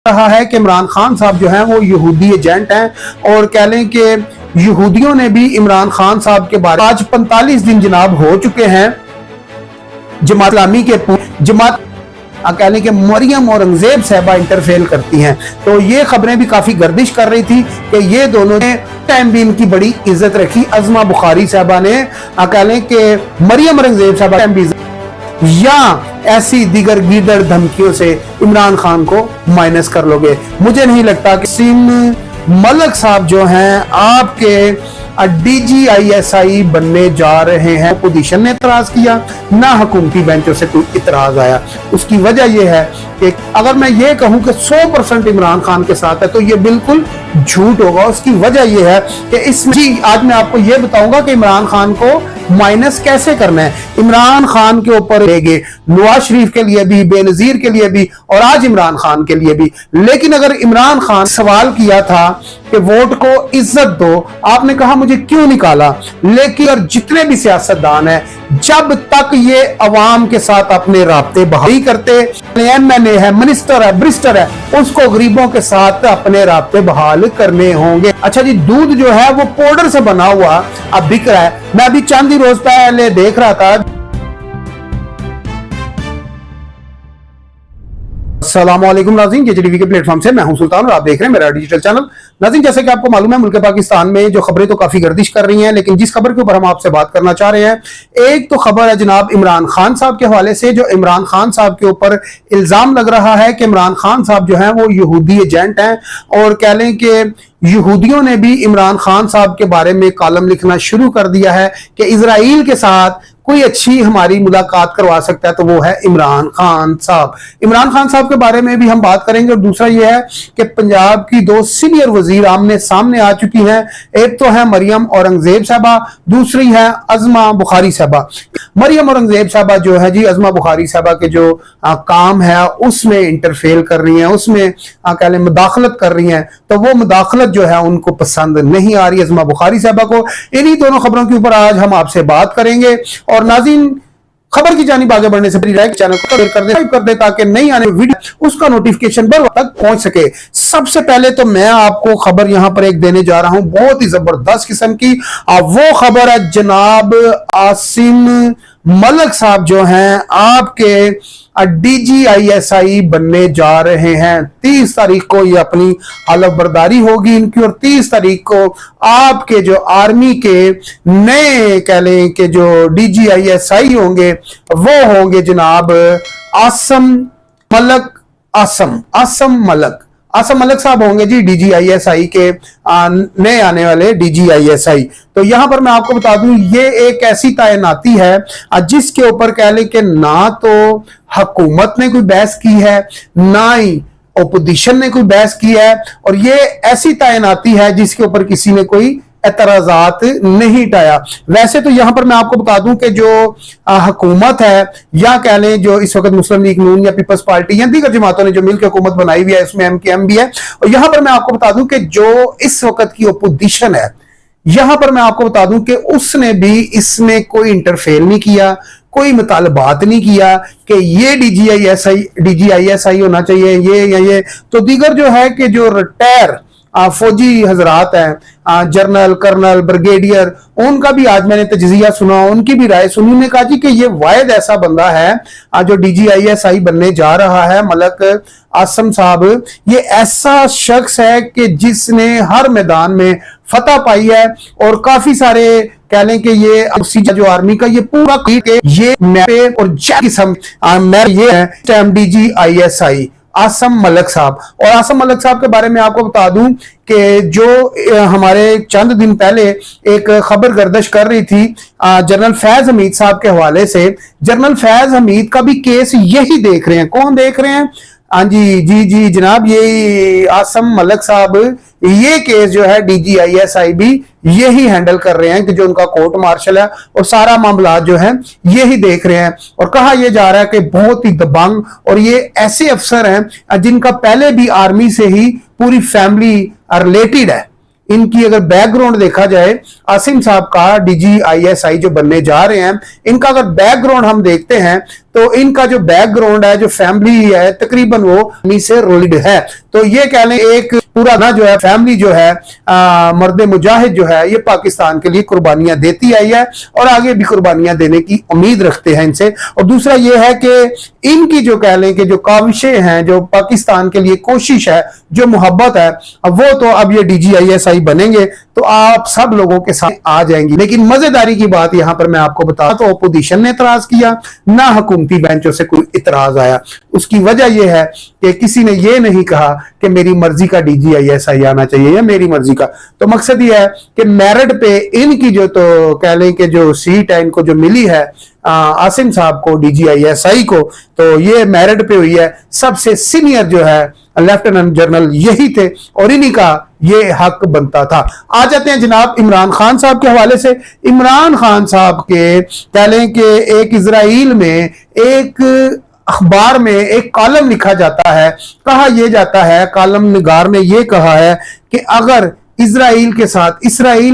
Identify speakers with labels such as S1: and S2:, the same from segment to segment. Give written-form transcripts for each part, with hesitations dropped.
S1: रहा है कि इमरान खान साहब जो हैं वो यहूदी एजेंट हैं और कह लें कि यहूदियों ने भी इमरान खान साहब के बारे में आज 45 दिन जनाब हो चुके हैं जमात इस्लामी के जमात कह लें कि मरियम औरंगजेब साहबा इंटरफेयर करती हैं। तो ये खबरें भी काफी गर्दिश कर रही थी कि ये दोनों ने टाइम भी इनकी बड़ी इज्जत रखी। अज़मा बुखारी साहबा ने कह लें कि मरियम औरंगजेब साहबा टाइम भी या ऐसी दीगर गीदड़ धमकियों से इमरान खान को माइनस कर लोगे। मुझे नहीं लगता कि सिम मलक साहब जो हैं आपके DGISI बनने जा रहे हैं। अपोजिशन ने इतराज किया ना हुकूमती बेंचों से कोई इतराज आया। उसकी वजह यह है कि अगर मैं ये कहूं कि 100% इमरान खान के साथ है तो ये बिल्कुल झूठ होगा। उसकी वजह यह है कि इसमें जी आज मैं आपको ये बताऊंगा कि इमरान खान को माइनस कैसे करना है। इमरान खान के ऊपर लेंगे नवाज शरीफ के लिए भी, बेनजीर के लिए भी और आज इमरान खान के लिए भी। लेकिन अगर इमरान खान सवाल किया था कि वोट को इज्जत दो, आपने कहा मुझे क्यों निकाला। लेकिन और जितने भी सियासतदान हैं जब तक ये अवाम के साथ अपने राब्ते बहाली करते, MNA है, मिनिस्टर है, ब्रिस्टर है, उसको गरीबों के साथ अपने राब्ते बहाल करने होंगे। अच्छा जी, दूध जो है वो पाउडर से बना हुआ अब बिक रहा है। मैं अभी चंद ही रोज पहले देख रहा था। अस्सलामुअलैकुम नाज़रीन, KJTV के प्लेटफॉर्म से मैं हूं सुल्तान और आप देख रहे हैं मेरा डिजिटल चैनल। नाज़रीन, जैसे कि आपको मालूम है मुल्क पाकिस्तान में जो खबरें तो काफी गर्दिश कर रही हैं, लेकिन जिस खबर के ऊपर हम आपसे बात करना चाह रहे हैं, एक तो खबर है जनाब इमरान खान साहब के हवाले से। जो इमरान खान साहब के ऊपर इल्जाम लग रहा है कि इमरान खान साहब जो है वो यहूदी एजेंट हैं और कह लें कि यहूदियों ने भी इमरान खान साहब के बारे में कॉलम लिखना शुरू कर दिया है कि इजराइल के साथ कोई अच्छी हमारी मुलाकात करवा सकता है तो वो है इमरान खान साहब। इमरान खान साहब के बारे में भी हम बात करेंगे। और दूसरा ये है कि पंजाब की दो सीनियर वजीर आमने सामने आ चुकी हैं। एक तो है मरियम औरंगजेब साहबा, दूसरी है अज़मा बुखारी साहबा। मरियम औरंगजेब साहबा जो है जी अज़मा बुखारी साहबा के जो काम है उसमें इंटरफेयर कर रही हैं, उसमें कह लें मुदाखलत कर रही हैं, तो वो मुदाखलत जो है उनको पसंद नहीं आ रही अज़मा बुखारी साहबा को। इन्हीं दोनों खबरों के ऊपर आज हम आपसे बात करेंगे। और नाज़रीन, खबर की जानिब आगे बढ़ने से पहले चैनल को सब्सक्राइब कर दे ताकि नई आने वीडियो उसका नोटिफिकेशन बर तक पहुंच सके। सबसे पहले तो मैं आपको खबर यहां पर एक देने जा रहा हूं बहुत ही जबरदस्त किस्म की। वो खबर है जनाब आसिम मलक साहब जो हैं आपके DGISI बनने जा रहे हैं। 30 तारीख को ये अपनी हलफ बर्दारी होगी इनकी और 30 तारीख को आपके जो आर्मी के नए कह लें कि जो DGISI होंगे वो होंगे जनाब आसम मलक साहब होंगे जी DGISI के नए आने वाले DGISI। तो यहां पर मैं आपको बता दूं ये एक ऐसी तैनाती है जिसके ऊपर कह लें कि ना तो हुकूमत ने कोई बहस की है ना ही ओपोजिशन ने कोई बहस की है, और ये ऐसी तैनाती है जिसके ऊपर किसी ने कोई एतराजात नहीं उठाया। वैसे तो यहां पर मैं आपको बता दूं कि जो हुकूमत है या कह लें जो इस वक्त मुस्लिम लीग नून या पीपल्स पार्टी या दीगर जमातों ने जो मिलकर हुकूमत बनाई हुई है इसमें MKM भी है। और यहां पर मैं आपको बता दूं कि जो इस वक्त की ओपोजिशन है यहां पर मैं आपको बता दूं कि उसने भी इसमें कोई इंटरफेयर नहीं किया, कोई मुतालबात नहीं किया कि ये DGISI होना चाहिए ये या ये। तो दीगर जो है कि जो रिटायर फौजी हजरात हैं, जनरल, कर्नल, ब्रिगेडियर, उनका भी आज मैंने तजिया सुना, उनकी भी राय सुनी। उन्होंने कहा जी कि ये वाहिद ऐसा बंदा है जो DGISI बनने जा रहा है, मलक आसम साहब। ये ऐसा शख्स है कि जिसने हर मैदान में फतह पाई है और काफी सारे कह लें कि ये जो आर्मी का ये पूरा ये मैपे और किस्म ये है DGISI आसम मलक साहब। और आसम मलक साहब के बारे में आपको बता दूं कि जो हमारे चंद दिन पहले एक खबर गर्दिश कर रही थी जनरल फैज हमीद साहब के हवाले से। जनरल फैज हमीद का भी केस यही देख रहे हैं। कौन देख रहे हैं? हाँ जी जनाब, ये आसम मलक साहब ये केस जो है DGISI भी यही हैंडल कर रहे हैं कि जो उनका कोर्ट मार्शल है और सारा मामला जो है यही देख रहे हैं। और कहा यह जा रहा है कि बहुत ही दबंग और ये ऐसे अफसर हैं जिनका पहले भी आर्मी से ही पूरी फैमिली रिलेटेड है। इनकी अगर बैकग्राउंड देखा जाए, आसिम साहब का DGISI जो बनने जा रहे हैं, इनका अगर बैकग्राउंड हम देखते हैं तो इनका जो बैकग्राउंड है, जो फैमिली है, तकरीबन वो से रिलेटेड है। तो ये कह लें एक पूरा ना जो है फैमिली जो है मर्द मुजाहिद जो है, ये पाकिस्तान के लिए कुर्बानियां देती आई है और आगे भी कुर्बानियां देने की उम्मीद रखते हैं इनसे। और दूसरा ये है कि इनकी जो कह लें कि जो काविशें हैं, जो पाकिस्तान के लिए कोशिश है, जो मोहब्बत है, वो तो अब ये DGISI बनेंगे तो आप सब लोगों के साथ आ जाएंगी। लेकिन मजेदारी की बात यहां पर मैं आपको बता, तो अपोजिशन ने इतराज किया, ना हुकूमती बेंचों से कोई इतराज आया। उसकी वजह यह है कि किसी ने यह नहीं कहा कि मेरी मर्जी का DGISI आना चाहिए या मेरी मर्जी का। तो मकसद यह है कि मेरिट पे इनकी जो तो कह लें कि जो सीट है इनको जो मिली है आसिम साहब को, DGISI को, तो ये मेरिट पे हुई है। सबसे सीनियर जो है लेफ्टिनेंट जनरल यही थे और इन्हीं का ये हक बनता था। आ जाते हैं जनाब इमरान खान साहब के हवाले से। इमरान खान साहब के कह लें कि एक इजराइल में एक अखबार में एक कॉलम लिखा जाता है, कहा यह जाता है, कॉलम निगार ने यह कहा है कि अगर इसराइल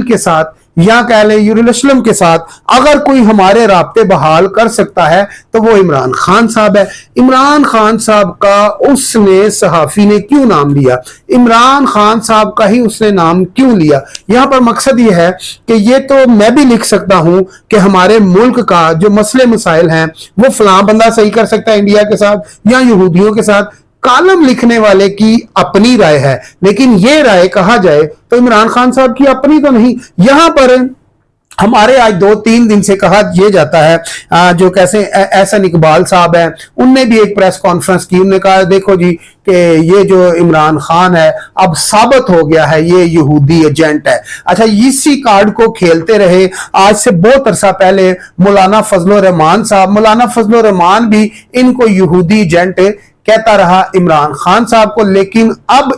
S1: के साथ या कह लें यरूशलेम के साथ अगर कोई हमारे राब्ते बहाल कर सकता है तो वो इमरान खान साहब है। इमरान खान साहब का उसने सहाफी ने क्यों नाम लिया, इमरान खान साहब का ही उसने नाम क्यों लिया? यहां पर मकसद ये है कि ये तो मैं भी लिख सकता हूं कि हमारे मुल्क का जो मसले मसाइल हैं वो फलां बंदा सही कर सकता है इंडिया के साथ या यहूदियों के साथ। कॉलम लिखने वाले की अपनी राय है, लेकिन ये राय कहा जाए तो इमरान खान साहब की अपनी तो नहीं। यहां पर हमारे आज 2-3 दिन से कहा यह जाता है, जो कैसे एहसन इकबाल साहब हैं, उनने भी एक प्रेस कॉन्फ्रेंस की। उन्होंने कहा देखो जी कि ये जो इमरान खान है अब साबित हो गया है ये यहूदी एजेंट है। अच्छा, इसी कार्ड को खेलते रहे आज से बहुत अरसा पहले मौलाना फजलुर रहमान साहब। मौलाना फजलुर रहमान भी इनको यहूदी एजेंट कहता रहा इमरान खान साहब को। लेकिन अब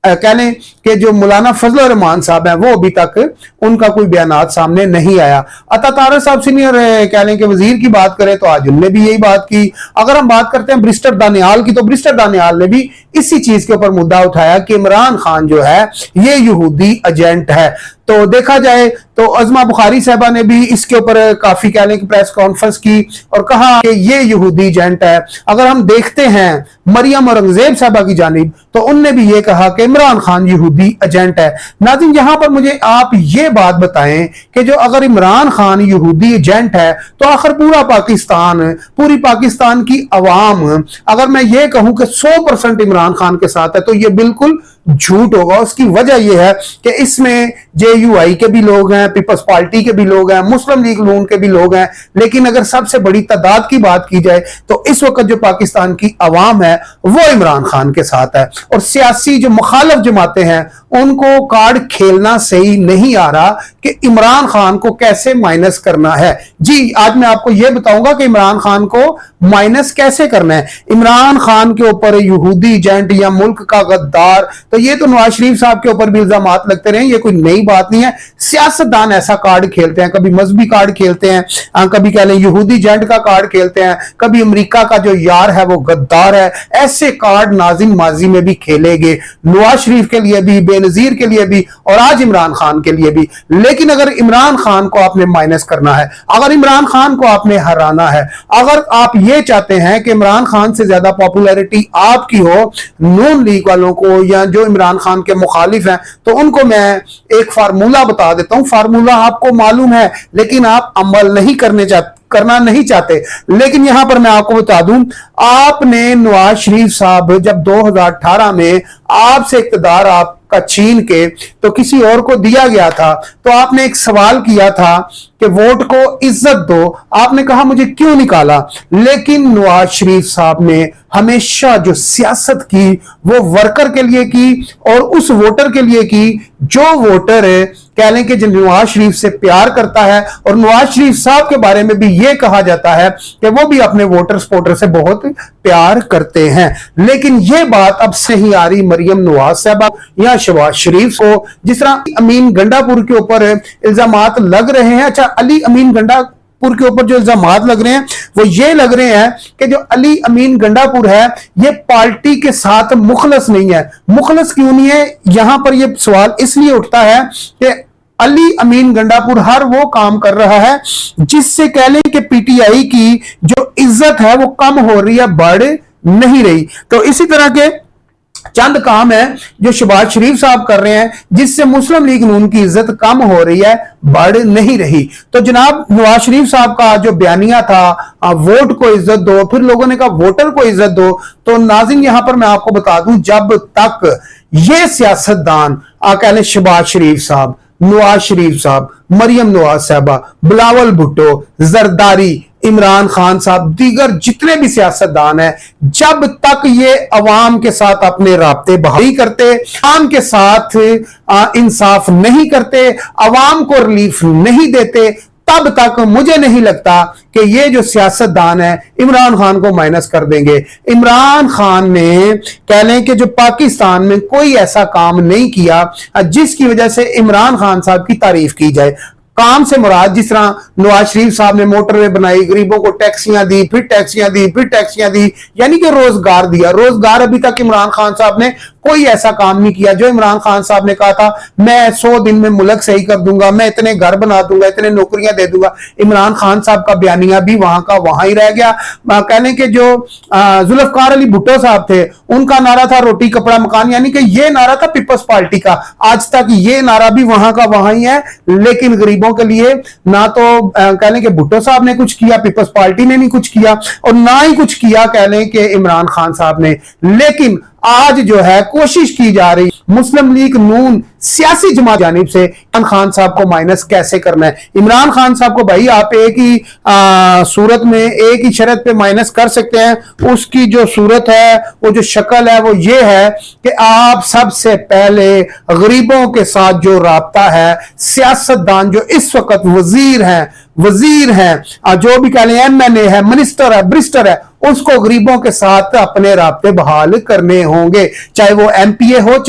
S1: कह लें कि जो मौलाना फजलुर रहमान साहब हैं वो अभी तक उनका कोई बयानात सामने नहीं आया। अता तारर साहब सीनियर कह लें कि वजीर की बात करें तो आज उनने भी यही बात की। अगर हम बात करते हैं ब्रिस्टर दानियाल की, तो ब्रिस्टर दानियाल ने भी इसी चीज के ऊपर मुद्दा उठाया कि इमरान खान जो है ये यहूदी एजेंट है। तो देखा जाए तो अजमा बुखारी साहबा ने भी इसके ऊपर काफी कह लें कि प्रेस कॉन्फ्रेंस की और कहा कि ये यहूदी एजेंट है। अगर हम देखते हैं मरियम औरंगजेब साहबा की जानिब तो उनने भी ये कहा कि इमरान खान यहूदी एजेंट है। नाज़रीन, यहां पर मुझे आप ये बात बताएं कि जो अगर इमरान खान यहूदी एजेंट है तो आखिर पूरा पाकिस्तान, पूरी पाकिस्तान की अवाम अगर मैं ये कहूं कि 100% इमरान खान के साथ है तो ये बिल्कुल झूठ होगा। उसकी वजह यह है कि इसमें JUI के भी लोग हैं, पीपल्स पार्टी के भी लोग हैं, मुस्लिम लीग नून के भी लोग हैं। लेकिन अगर सबसे बड़ी तादाद की बात की जाए तो इस वक्त जो पाकिस्तान की अवाम है वो इमरान खान के साथ है। और सियासी जो मुखालिफ जमातें हैं उनको कार्ड खेलना सही नहीं आ रहा कि इमरान खान को कैसे माइनस करना है। जी, आज मैं आपको यह बताऊंगा कि इमरान खान को माइनस कैसे करना है। इमरान खान के ऊपर यहूदी एजेंट या मुल्क का गद्दार, तो ये तो नवाज शरीफ साहब के ऊपर भी इल्जामात लगते रहे, ये कोई नई बात नहीं है। सियासतदान ऐसा कार्ड खेलते हैं, कभी मजहबी कार्ड खेलते हैं, कभी कह लें यहूदी एजेंट का कार्ड खेलते हैं, कभी अमेरिका का जो यार है वो गद्दार है। ऐसे कार्ड नाज़रीन माजी में भी खेले गए, नवाज शरीफ के लिए भी, बेनजीर के लिए भी और आज इमरान खान के लिए भी। लेकिन अगर इमरान खान को आपने माइनस करना है, अगर इमरान खान को आपने हराना है, अगर आप ये चाहते हैं कि इमरान खान से ज्यादा पॉपुलैरिटी आपकी हो नून लीग वालों को या जो इमरान खान के मुखालिफ हैं, तो उनको मैं एक फार्मूला बता देता हूं। फार्मूला आपको मालूम है लेकिन आप अमल नहीं करना नहीं चाहते। लेकिन यहां पर मैं आपको बता दूं, आपने नवाज शरीफ साहब जब 2018 में आपसे इक्तदार आपका छीन के तो किसी और को दिया गया था, तो आपने एक सवाल किया था कि वोट को इज्जत दो। आपने कहा मुझे क्यों निकाला? लेकिन नवाज शरीफ साहब ने हमेशा जो सियासत की वो वर्कर के लिए की और उस वोटर के लिए की जो वोटर कह लें कि जो नवाज शरीफ से प्यार करता है। और नवाज शरीफ साहब के बारे में भी यह कहा जाता है कि वो भी अपने वोटर सपोर्टर से बहुत प्यार करते हैं। लेकिन यह बात अब सही आ रही मरियम नवाज साहबा या शहबाज शरीफ को। जिस तरह अमीन गंडापुर के ऊपर इल्जामात लग रहे हैं, अच्छा अली अमीन गंडापुर गंडापुर के ऊपर जो इल्जामात लग रहे हैं वो ये लग रहे हैं कि जो अली अमीन गंडापुर है ये पार्टी के साथ मुखलस नहीं है। मुखलस क्यों नहीं है, यहां पर ये सवाल इसलिए उठता है कि अली अमीन गंडापुर हर वो काम कर रहा है जिससे कह लें कि पीटीआई की जो इज्जत है वो कम हो रही है, बढ़ नहीं रही। तो इसी तरह के चंद काम है जो शहबाज शरीफ साहब कर रहे हैं जिससे मुस्लिम लीग नून की इज्जत कम हो रही है, बढ़ नहीं रही। तो जनाब नवाज शरीफ साहब का जो बयानिया था वोट को इज्जत दो, फिर लोगों ने कहा वोटर को इज्जत दो। तो नाज़रीन यहां पर मैं आपको बता दूं, जब तक ये सियासतदान कह लें शहबाज शरीफ साहब, नवाज शरीफ साहब, मरियम नवाज साहबा, बिलावल भुट्टो, जरदारी, इमरान खान साहब, दीगर जितने भी सियासतदान हैं, जब तक ये अवाम के साथ अपने राब्ते बहाली करते, अवाम के साथ इंसाफ नहीं करते, अवाम को रिलीफ नहीं देते, तब तक मुझे नहीं लगता कि ये जो सियासतदान है इमरान खान को माइनस कर देंगे। इमरान खान ने कह लें कि जो पाकिस्तान में कोई ऐसा काम नहीं किया जिसकी वजह से इमरान खान साहब की तारीफ की जाए। काम से मुराद जिस तरह नवाज शरीफ साहब ने मोटरवे बनाई, गरीबों को टैक्सियां दी, फिर टैक्सियां दी, फिर टैक्सियां दी, यानी कि रोजगार दिया। रोजगार अभी तक इमरान खान साहब ने कोई ऐसा काम नहीं किया जो इमरान खान साहब ने कहा था मैं 100 दिन में मुल्क सही कर दूंगा, मैं इतने घर बना दूंगा, इतने नौकरियां दे दूंगा। इमरान खान साहब का बयानिया भी वहां का वहां ही रह गया। कहने के जो जुल्फकार अली भुट्टो साहब थे उनका नारा था रोटी कपड़ा मकान, यानी कि ये नारा था पीपल्स पार्टी का। आज तक ये नारा भी वहां का वहां ही है, लेकिन गरीबों के लिए ना तो कह लें कि भुट्टो साहब ने कुछ किया, पीपल्स पार्टी ने नहीं कुछ किया, और ना ही कुछ किया कह लें कि इमरान खान साहब ने। लेकिन आज जो है कोशिश की जा रही मुस्लिम लीग नून सियासी जमात जानिब से इमरान खान साहब को माइनस कैसे करना है। इमरान खान साहब को भाई आप एक ही सूरत में एक ही शर्त पे माइनस कर सकते हैं। उसकी जो सूरत है, वो जो शक्ल है, वो ये है कि आप सबसे पहले गरीबों के साथ जो राब्ता है, सियासतदान जो इस वक्त वजीर हैं, जो भी कह लें एमएनए है, मिनिस्टर है, ब्रिस्टर है, उसको गरीबों के साथ अपने राब्ते बहाल करने होंगे, चाहे वो एमपीए हो